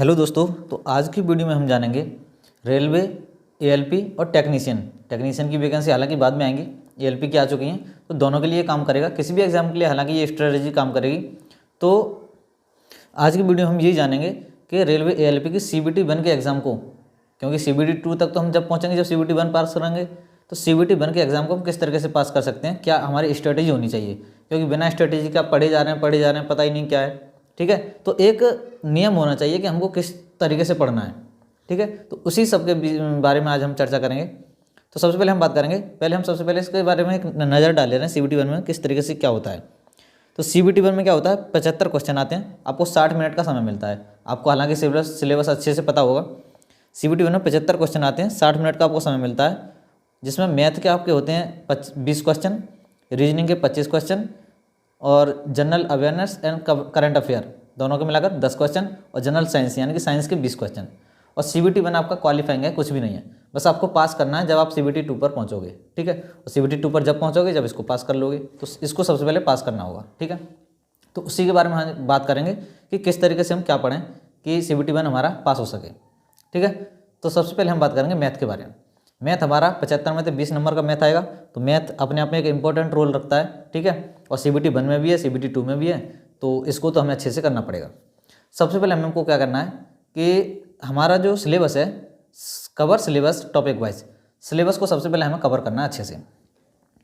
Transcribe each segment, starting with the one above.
Hello दोस्तों, तो आज की वीडियो में हम जानेंगे रेलवे, एएलपी और टेक्नीशियन की वैकेंसी हालांकि बाद में आएंगी। एएलपी की आ चुकी हैं, तो दोनों के लिए काम करेगा, किसी भी एग्जाम के लिए हालांकि ये स्ट्रेटजी काम करेगी। तो आज की वीडियो में हम यही जानेंगे कि रेलवे एएलपी की CBT 1 के एग्ज़ाम को, क्योंकि CBT 2 तक तो हम जब पहुँचेंगे जब CBT 1 पास करेंगे, तो CBT 1 के एग्ज़ाम को हम किस तरीके से पास कर सकते हैं, क्या हमारी स्ट्रेटजी होनी चाहिए, क्योंकि बिना स्ट्रेटजी के आप पढ़े जा रहे हैं पता ही नहीं क्या है। ठीक है, तो एक नियम होना चाहिए कि हमको किस तरीके से पढ़ना है। ठीक है, तो उसी सब के बारे में आज हम चर्चा करेंगे। तो सबसे पहले हम बात करेंगे, सबसे पहले इसके बारे में एक नज़र डाल ले रहे हैं CBT 1 में किस तरीके से क्या होता है। तो CBT 1 में क्या होता है, 75 क्वेश्चन आते हैं, आपको 60 मिनट का समय मिलता है। आपको हालांकि सिलेबस अच्छे से पता होगा। CBT 1 में 75 क्वेश्चन आते हैं, 60 मिनट का आपको समय मिलता है, जिसमें मैथ के आपके होते हैं 20 क्वेश्चन, रीजनिंग के 25 क्वेश्चन और general awareness and current affair दोनों को मिलाकर 10 क्वेश्चन और जनरल साइंस यानी कि साइंस के 20 क्वेश्चन। और CBT 1 आपका क्वालिफाइंग है, कुछ भी नहीं है, बस आपको पास करना है जब आप CBT 2 पर पहुंचोगे। ठीक है, और CBT 2 पर जब पहुंचोगे, जब इसको पास कर लोगे, तो इसको सबसे पहले पास करना होगा। ठीक है, तो उसी के बारे में हम बात करेंगे कि किस तरीके से हम क्या पढ़ें कि CBT 1 हमारा पास हो सके। ठीक है, तो सबसे पहले हम बात करेंगे मैथ के बारे में। मैथ हमारा 75 में से 20 नंबर का मैथ आएगा, तो मैथ अपने आप में एक इंपॉर्टेंट रोल रखता है। ठीक है, और CBT 1 में भी है, CBT 2 में भी है, तो इसको तो हमें अच्छे से करना पड़ेगा। सबसे पहले हमको क्या करना है कि हमारा जो सिलेबस है, cover syllabus topic wise, syllabus को सबसे पहले हमें कवर करना है अच्छे से,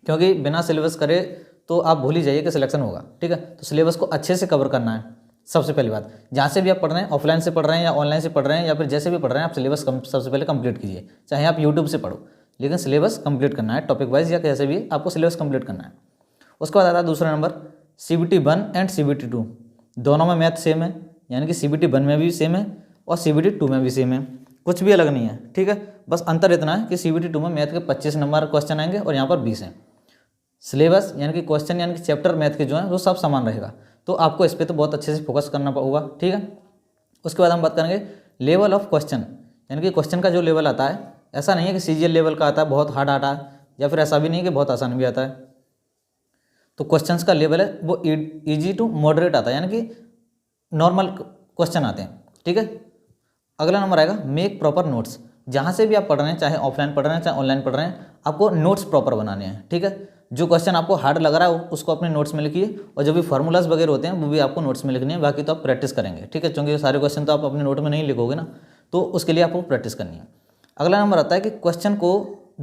क्योंकि बिना सिलेबस करे तो आप भूल ही जाइए कि सिलेक्शन होगा। ठीक है, तो सिलेबस को अच्छे से कवर करना है सबसे पहली बात। जहाँ से भी आप पढ़ रहे हैं, ऑफलाइन से पढ़ रहे हैं या ऑनलाइन से पढ़ रहे हैं या फिर जैसे भी पढ़ रहे हैं, आप सिलेबस सबसे पहले कंप्लीट कीजिए। चाहे आप यूट्यूब से पढ़ो, लेकिन सिलेबस कंप्लीट करना है, टॉपिक वाइज या कैसे भी आपको सिलेबस कंप्लीट करना है। उसके बाद आता है दूसरा नंबर, CBT 1 एंड CBT 2 दोनों में मैथ सेम है, यानी कि CBT 1 में भी सेम है और CBT 2 में भी सेम है, कुछ भी अलग नहीं है। ठीक है, बस अंतर इतना है कि CBT 2 में मैथ के 25 नंबर क्वेश्चन आएंगे और यहाँ पर 20 हैं। सिलेबस यानी कि क्वेश्चन यानी कि चैप्टर मैथ के जो हैं वो सब समान रहेगा, तो आपको इस पर तो बहुत अच्छे से फोकस करना होगा। ठीक है, उसके बाद हम बात करेंगे लेवल ऑफ क्वेश्चन, यानी कि क्वेश्चन का जो लेवल आता है, ऐसा नहीं है कि CGL लेवल का आता है, बहुत हार्ड आता है, या फिर ऐसा भी नहीं कि बहुत आसान भी आता है। तो क्वेश्चंस का लेवल है वो ईजी टू मॉडरेट आता है, यानी कि नॉर्मल क्वेश्चन आते हैं। ठीक है, अगला नंबर आएगा मेक प्रॉपर नोट्स। जहाँ से भी आप पढ़ रहे हैं, चाहे ऑफलाइन पढ़ रहे हैं चाहे ऑनलाइन पढ़ रहे हैं, आपको नोट्स प्रॉपर बनाने हैं। ठीक है, जो क्वेश्चन आपको हार्ड लग रहा है उसको अपने नोट्स में लिखिए, और जो भी फार्मूलाज वगैरह होते हैं वो भी आपको नोट्स में लिखने हैं, बाकी तो आप प्रैक्टिस करेंगे। ठीक है, क्योंकि सारे क्वेश्चन तो आप अपने नोट में नहीं लिखोगे ना, तो उसके लिए आपको प्रैक्टिस करनी है। अगला नंबर आता है कि क्वेश्चन को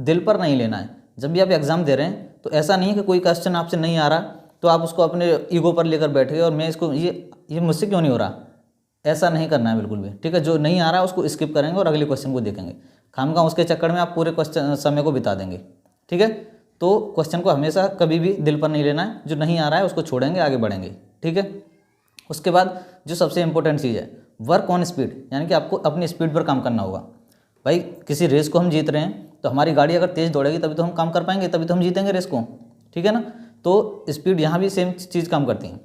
दिल पर नहीं लेना है। जब भी आप एग्जाम दे रहे हैं, तो ऐसा नहीं है कि कोई क्वेश्चन आपसे नहीं आ रहा तो आप उसको अपने ईगो पर लेकर बैठ गए और मैं इसको ये मुझसे क्यों नहीं हो रहा, ऐसा नहीं करना है बिल्कुल भी। ठीक है, जो नहीं आ रहा है उसको स्किप करेंगे और अगले क्वेश्चन को देखेंगे। खामखा उसके चक्कर में आप पूरे क्वेश्चन समय को बिता देंगे। ठीक है, तो क्वेश्चन को हमेशा कभी भी दिल पर नहीं लेना है, जो नहीं आ रहा है उसको छोड़ेंगे, आगे बढ़ेंगे। ठीक है, उसके बाद जो सबसे इंपॉर्टेंट चीज़ है, वर्क ऑन स्पीड, यानी कि आपको अपनी स्पीड पर काम करना होगा। भाई किसी रेस को हम जीत रहे हैं, तो हमारी गाड़ी अगर तेज़ दौड़ेगी तभी तो हम काम कर पाएंगे, तभी तो हम जीतेंगे रेस को। ठीक है ना, तो स्पीड यहाँ भी सेम चीज़ काम करती है।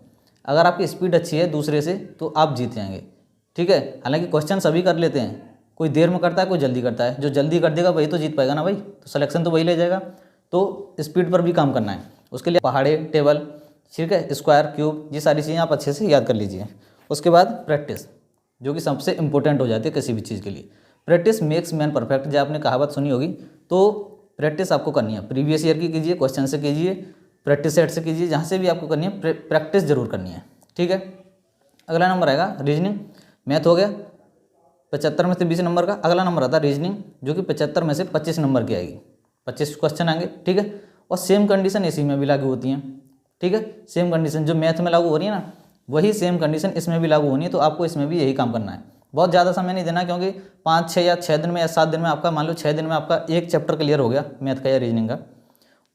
अगर आपकी स्पीड अच्छी है दूसरे से, तो आप जीत जाएंगे। ठीक है, हालांकि क्वेश्चन सभी कर लेते हैं, कोई देर में करता है कोई जल्दी करता है, जो जल्दी कर देगा वही तो जीत पाएगा ना भाई, तो सिलेक्शन तो वही ले जाएगा। तो स्पीड पर भी काम करना है, उसके लिए पहाड़े, टेबल, ठीक है, स्क्वायर, क्यूब, ये सारी चीज़ें आप अच्छे से याद कर लीजिए। उसके बाद प्रैक्टिस, जो कि सबसे इंपॉर्टेंट हो जाती है किसी भी चीज़ के लिए। प्रैक्टिस मेक्स मैन परफेक्ट, जो आपने कहावत सुनी होगी, तो प्रैक्टिस आपको करनी है। प्रीवियस ईयर की कीजिए, क्वेश्चन से कीजिए, प्रैक्टिस सेट से कीजिए, जहाँ से भी आपको करनी है प्रैक्टिस जरूर करनी है। ठीक है, अगला नंबर आएगा रीजनिंग। मैथ हो गया 75 में से 20 नंबर का। अगला नंबर आता है रीजनिंग, जो कि 75 में से 25 नंबर की आएगी, 25 क्वेश्चन आएंगे। ठीक है, और सेम कंडीशन इसी में भी लागू होती हैं। ठीक है, सेम कंडीशन जो मैथ में लागू हो रही है ना, वही सेम कंडीशन इसमें भी लागू होनी है, तो आपको इसमें भी यही काम करना है। बहुत ज़्यादा समय नहीं देना, क्योंकि 5, 6 या 6 दिन में या 7 दिन में आपका, मान लो 6 दिन में आपका एक चैप्टर क्लियर हो गया मैथ का या रीजनिंग का,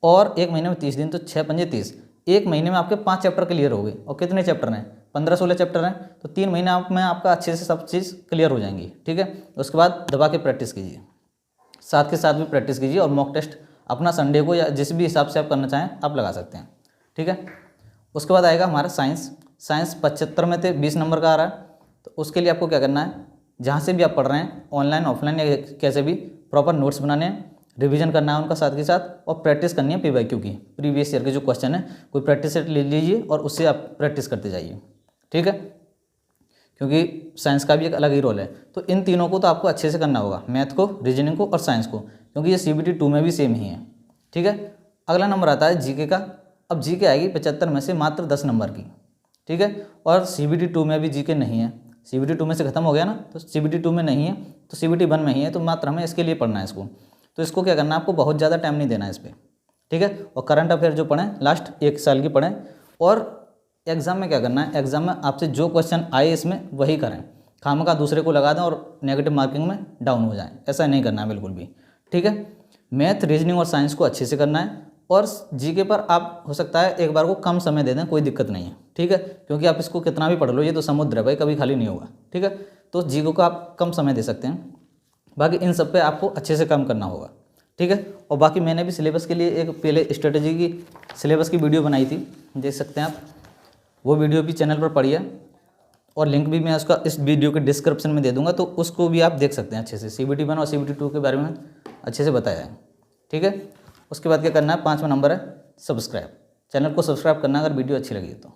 और एक महीने में 30 दिन, तो 6 पंजे 30, एक महीने में आपके 5 चैप्टर क्लियर हो गए। और कितने चैप्टर हैं, 15-16 चैप्टर हैं, तो 3 महीने में आपका अच्छे से सब चीज़ क्लियर हो जाएंगी। ठीक है, उसके बाद दबा के प्रैक्टिस कीजिए, साथ के साथ भी प्रैक्टिस कीजिए, और मॉक टेस्ट अपना संडे को या जिस भी हिसाब से आप करना चाहें आप लगा सकते हैं। ठीक है, उसके बाद आएगा हमारा साइंस। साइंस 75 में से 20 नंबर का आ रहा है, तो उसके लिए आपको क्या करना है, जहाँ से भी आप पढ़ रहे हैं, ऑनलाइन ऑफलाइन या कैसे भी, प्रॉपर नोट्स बनाने हैं, रिवीजन करना है उनका साथ के साथ, और प्रैक्टिस करनी है PYQ की, प्रीवियस ईयर के जो क्वेश्चन है, कोई प्रैक्टिस सेट ले लीजिए और उससे आप प्रैक्टिस करते जाइए। ठीक है, क्योंकि साइंस का भी एक अलग ही रोल है। तो इन तीनों को तो आपको अच्छे से करना होगा, मैथ को, रीजनिंग को और साइंस को, क्योंकि ये CBT 2 में भी सेम ही है। ठीक है। अगला नंबर आता है जीके का। अब जीके आएगी 75 में से मात्र 10 नंबर की। ठीक है। और CBT 2 में भी जीके नहीं है, CBT 2 में से खत्म हो गया ना, तो CBT 2 में नहीं है, तो CBT 1 में ही है, तो मात्र हमें इसके लिए पढ़ना है इसको। तो इसको क्या करना है, आपको बहुत ज़्यादा टाइम नहीं देना है इस पर। ठीक है। और करंट अफेयर जो पढ़ें लास्ट 1 साल की पढ़ें, और एग्जाम में क्या करना है, एग्जाम में आपसे जो क्वेश्चन आए इसमें वही करें, खामखा दूसरे को लगा दें और नेगेटिव मार्किंग में डाउन हो जाएं, ऐसा नहीं करना है बिल्कुल भी। ठीक है। मैथ, रीजनिंग और साइंस को अच्छे से करना है, और जीके पर आप हो सकता है एक बार को कम समय दे दें, कोई दिक्कत नहीं है। ठीक है। क्योंकि आप इसको कितना भी पढ़ लो, ये तो समुद्र है भाई, कभी खाली नहीं होगा। ठीक है। तो जीके को आप कम समय दे सकते हैं, बाकी इन सब पे आपको अच्छे से काम करना होगा। ठीक है। और बाकी मैंने भी सिलेबस के लिए एक पहले स्ट्रेटजी की सिलेबस की वीडियो बनाई थी, देख सकते हैं आप, वो वीडियो भी चैनल पर पड़ी है, और लिंक भी मैं उसका इस वीडियो के डिस्क्रिप्शन में दे दूंगा, तो उसको भी आप देख सकते हैं अच्छे से। CBT 1 और CBT 2 के बारे में अच्छे से बताया है। ठीक है। उसके बाद क्या करना है, 5वां नंबर है सब्सक्राइब। चैनल को सब्सक्राइब करना अगर वीडियो अच्छी लगी तो।